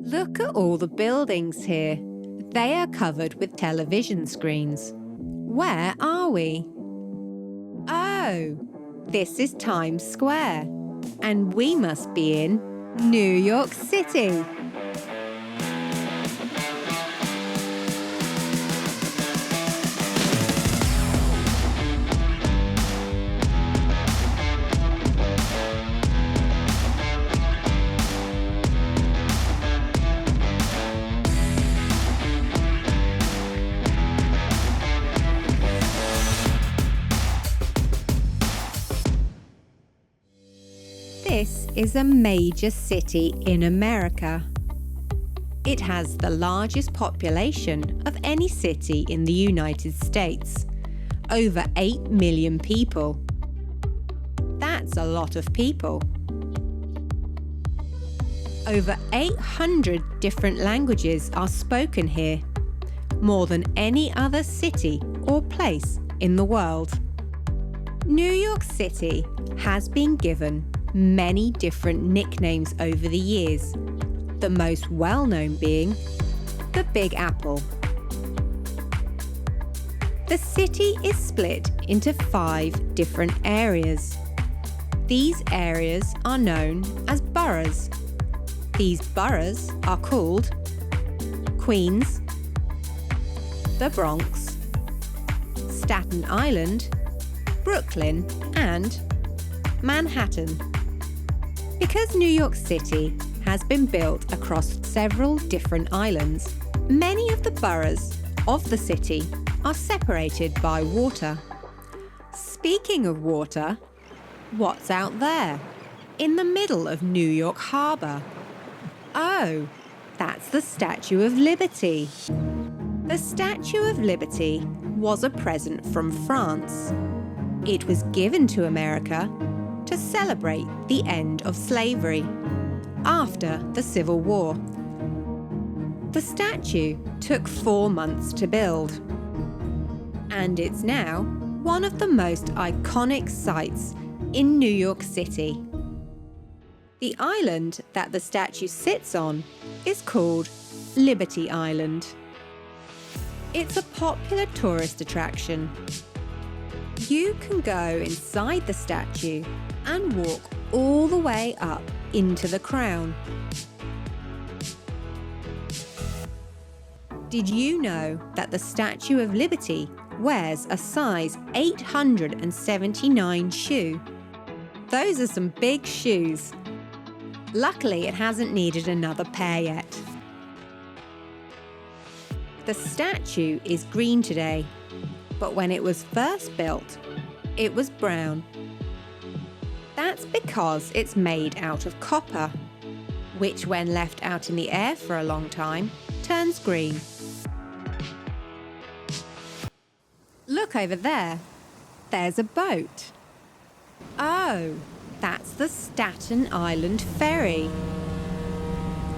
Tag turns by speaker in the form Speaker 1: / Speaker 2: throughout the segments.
Speaker 1: Look at all the buildings here. They are covered with television screens. Where are we? Oh, this is Times Square, and we must be in New York City. This is a major city in America. It has the largest population of any city in the United States, over 8 million people. That's a lot of people. Over 800 different languages are spoken here, more than any other city or place in the world. New York City has been given many different nicknames over the years, the most well-known being the Big Apple. The city is split into 5 different areas. These areas are known as boroughs. These boroughs are called Queens, the Bronx, Staten Island, Brooklyn, and Manhattan. Because New York City has been built across several different islands, many of the boroughs of the city are separated by water. Speaking of water, what's out there in the middle of New York Harbor? Oh, that's the Statue of Liberty. The Statue of Liberty was a present from France. It was given to America to celebrate the end of slavery after the Civil War. The statue took 4 months to build, and it's now one of the most iconic sights in New York City. The island that the statue sits on is called Liberty Island. It's a popular tourist attraction. You can go inside the statue and walk all the way up into the crown. Did you know that the Statue of Liberty wears a size 879 shoe? Those are some big shoes. Luckily, it hasn't needed another pair yet. The statue is green today, but when it was first built, it was brown. That's because it's made out of copper, which when left out in the air for a long time, turns green. Look over there. There's a boat. Oh, that's the Staten Island Ferry.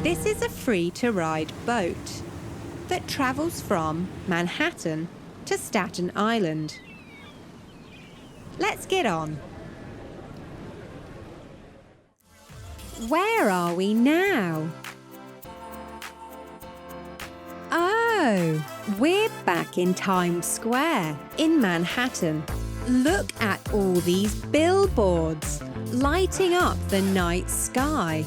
Speaker 1: This is a free-to-ride boat that travels from Manhattan to Staten Island. Let's get on. Where are we now? Oh, we're back in Times Square in Manhattan. Look at all these billboards lighting up the night sky.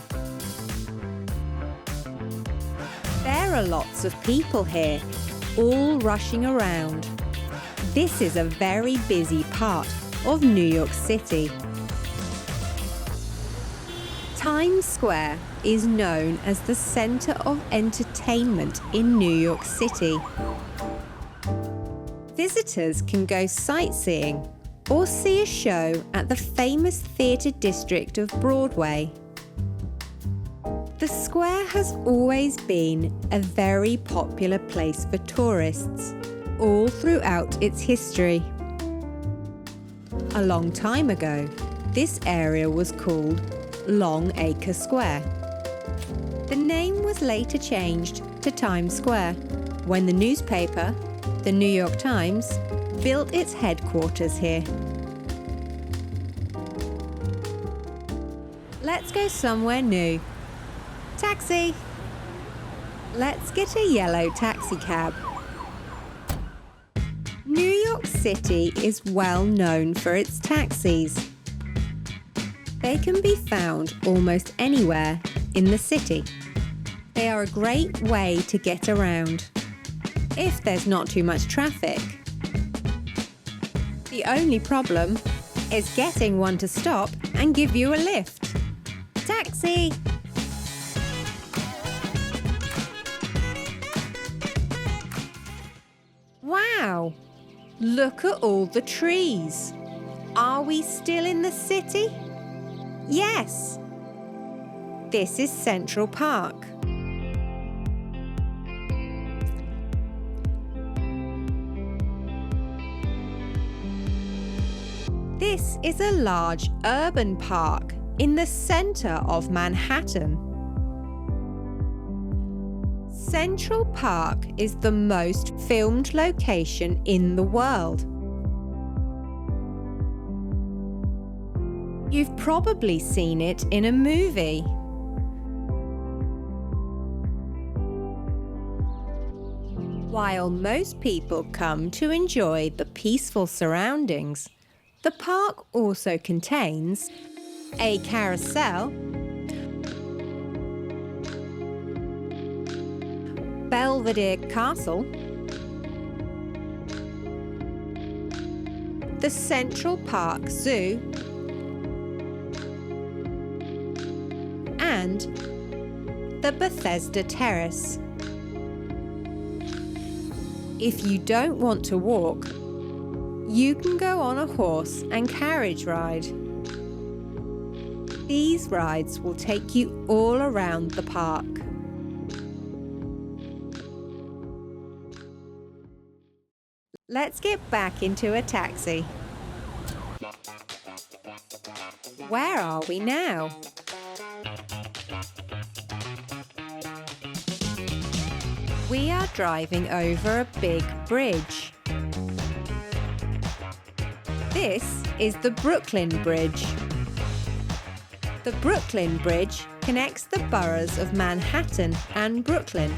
Speaker 1: There are lots of people here, all rushing around. This is a very busy part of New York City. Times Square is known as the center of entertainment in New York City. Visitors can go sightseeing or see a show at the famous theatre district of Broadway. The square has always been a very popular place for tourists, all throughout its history. A long time ago, this area was called Long Acre Square. The name was later changed to Times Square when the newspaper, the New York Times, built its headquarters here. Let's go somewhere new. Taxi! Let's get a yellow taxi cab. New York City is well known for its taxis. They can be found almost anywhere in the city. They are a great way to get around, if there's not too much traffic. The only problem is getting one to stop and give you a lift. Taxi! Wow! Look at all the trees. Are we still in the city? Yes! This is Central Park. This is a large urban park in the center of Manhattan. Central Park is the most filmed location in the world. You've probably seen it in a movie. While most people come to enjoy the peaceful surroundings, the park also contains a carousel, Belvedere Castle, the Central Park Zoo, and the Bethesda Terrace. If you don't want to walk, you can go on a horse and carriage ride. These rides will take you all around the park. Let's get back into a taxi. Where are we now? We are driving over a big bridge. This is the Brooklyn Bridge. The Brooklyn Bridge connects the boroughs of Manhattan and Brooklyn.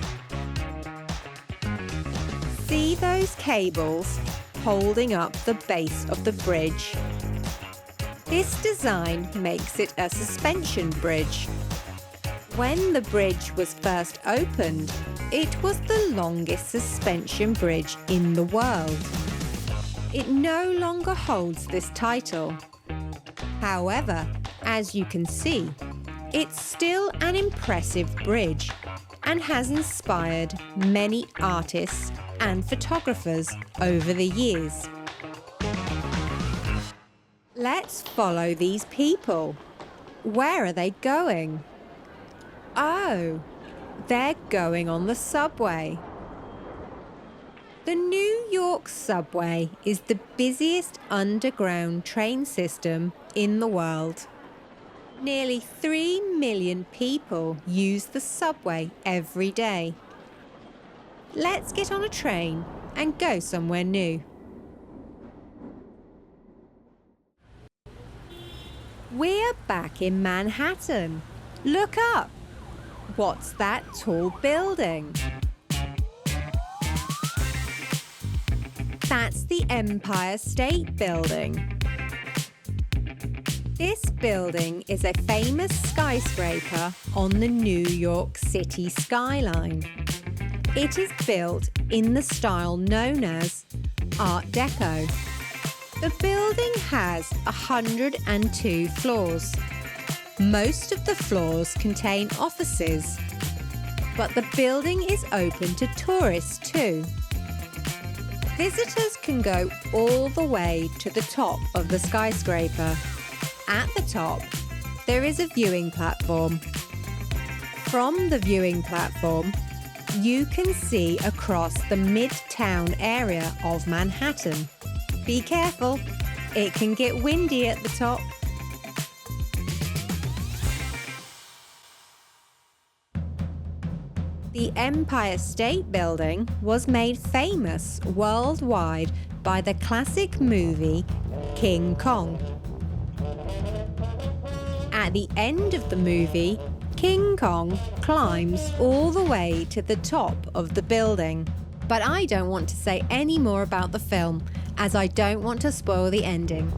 Speaker 1: See those cables holding up the base of the bridge? This design makes it a suspension bridge. When the bridge was first opened, it was the longest suspension bridge in the world. It no longer holds this title. However, as you can see, it's still an impressive bridge and has inspired many artists and photographers over the years. Let's follow these people. Where are they going? Oh, they're going on the subway. The New York subway is the busiest underground train system in the world. Nearly 3 million people use the subway every day. Let's get on a train and go somewhere new. We're back in Manhattan. Look up. What's that tall building? That's the Empire State Building. This building is a famous skyscraper on the New York City skyline. It is built in the style known as Art Deco. The building has 102 floors. Most of the floors contain offices, but the building is open to tourists too. Visitors can go all the way to the top of the skyscraper. At the top, there is a viewing platform. From the viewing platform, you can see across the Midtown area of Manhattan. Be careful, it can get windy at the top. The Empire State Building was made famous worldwide by the classic movie King Kong. At the end of the movie, King Kong climbs all the way to the top of the building. But I don't want to say any more about the film, as I don't want to spoil the ending.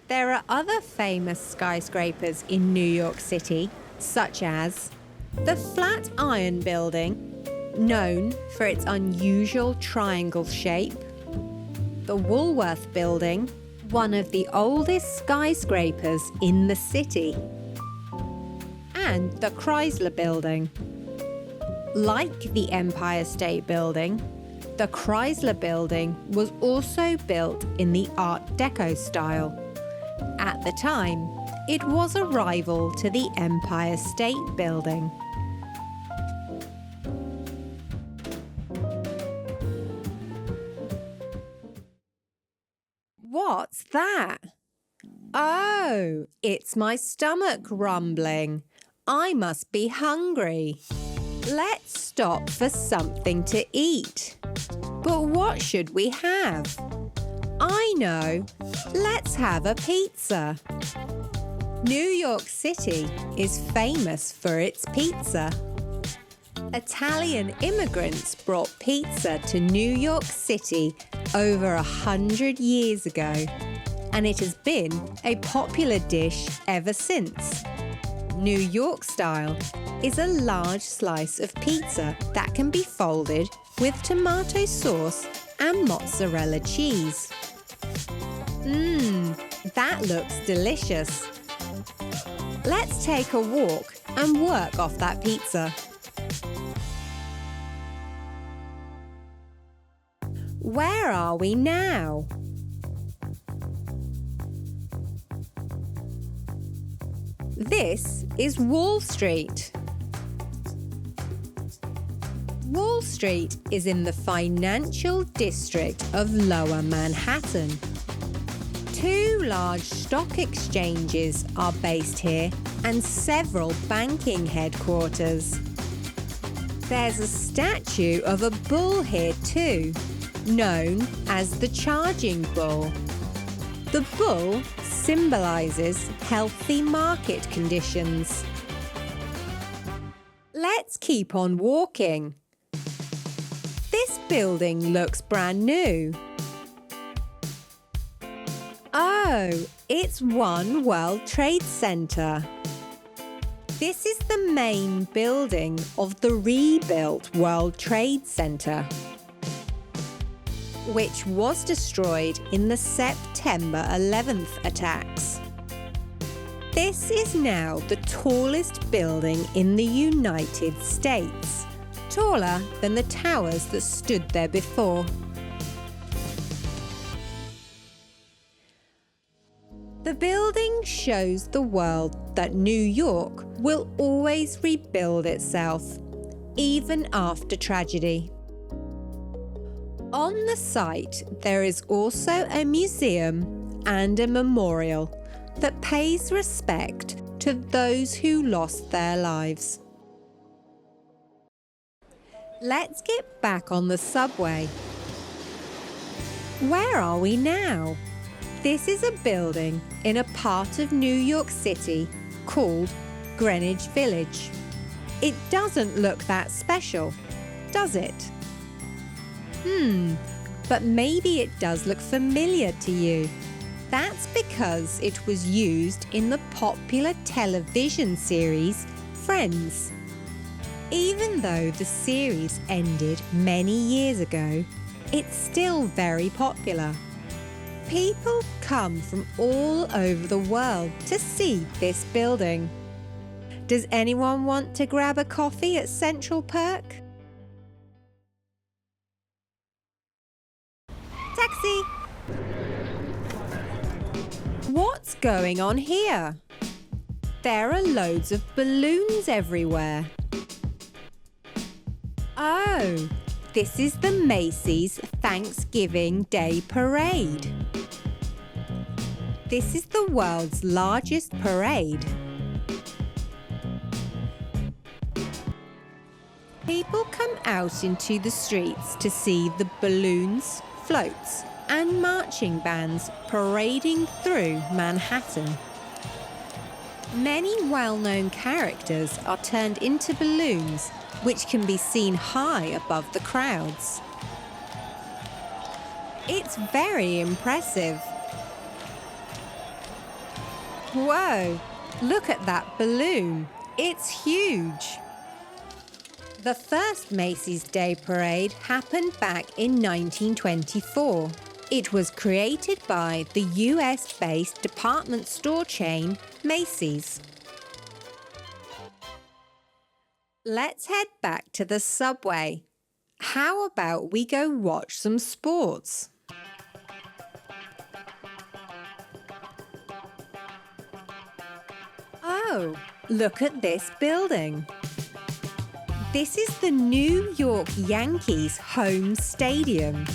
Speaker 1: There are other famous skyscrapers in New York City, such as the Flatiron Building, known for its unusual triangle shape, the Woolworth Building, one of the oldest skyscrapers in the city, and the Chrysler Building. Like the Empire State Building, the Chrysler Building was also built in the Art Deco style. At the time, it was a rival to the Empire State Building. What's that? Oh, it's my stomach rumbling. I must be hungry. Let's stop for something to eat. But what should we have? I know. Let's have a pizza. New York City is famous for its pizza. Italian immigrants brought pizza to New York City over 100 years ago, and it has been a popular dish ever since. New York style is a large slice of pizza that can be folded with tomato sauce and mozzarella cheese. That looks delicious. Let's take a walk and work off that pizza. Where are we now? This is Wall Street. Wall Street is in the financial district of Lower Manhattan. Two large stock exchanges are based here and several banking headquarters. There's a statue of a bull here too, known as the charging bull. The bull symbolizes healthy market conditions. Let's keep on walking. This building looks brand new. Oh, it's One World Trade Center. This is the main building of the rebuilt World Trade Center, which was destroyed in the September 11th attacks. This is now the tallest building in the United States, taller than the towers that stood there before. The building shows the world that New York will always rebuild itself, even after tragedy. On the site, there is also a museum and a memorial that pays respect to those who lost their lives. Let's get back on the subway. Where are we now? This is a building in a part of New York City called Greenwich Village. It doesn't look that special, does it? But maybe it does look familiar to you. That's because it was used in the popular television series Friends. Even though the series ended many years ago, it's still very popular. People come from all over the world to see this building. Does anyone want to grab a coffee at Central Perk? Taxi! What's going on here? There are loads of balloons everywhere. Oh, this is the Macys Thanksgiving Day Parade. This is the world's largest parade. People come out into the streets to see the balloons, floats, and marching bands parading through Manhattan. Many well-known characters are turned into balloons, which can be seen high above the crowds. It's very impressive. Whoa! Look at that balloon. It's huge. The first Macys Day Parade happened back in 1924. It was created by the US-based department store chain Macy's. Let's head back to the subway. How about we go watch some sports? Oh, look at this building. This is the New York Yankees home stadium.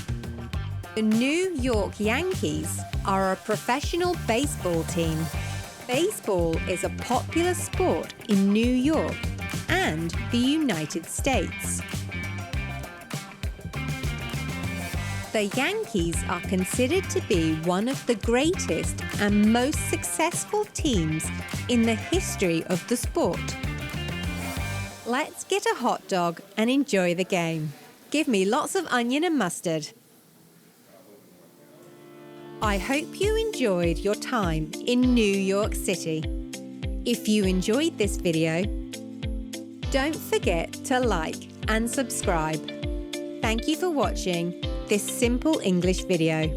Speaker 1: The New York Yankees are a professional baseball team. Baseball is a popular sport in New York and the United States. The Yankees are considered to be one of the greatest and most successful teams in the history of the sport. Let's get a hot dog and enjoy the game. Give me lots of onion and mustard. I hope you enjoyed your time in New York City. If you enjoyed this video, don't forget to like and subscribe. Thank you for watching this simple English video.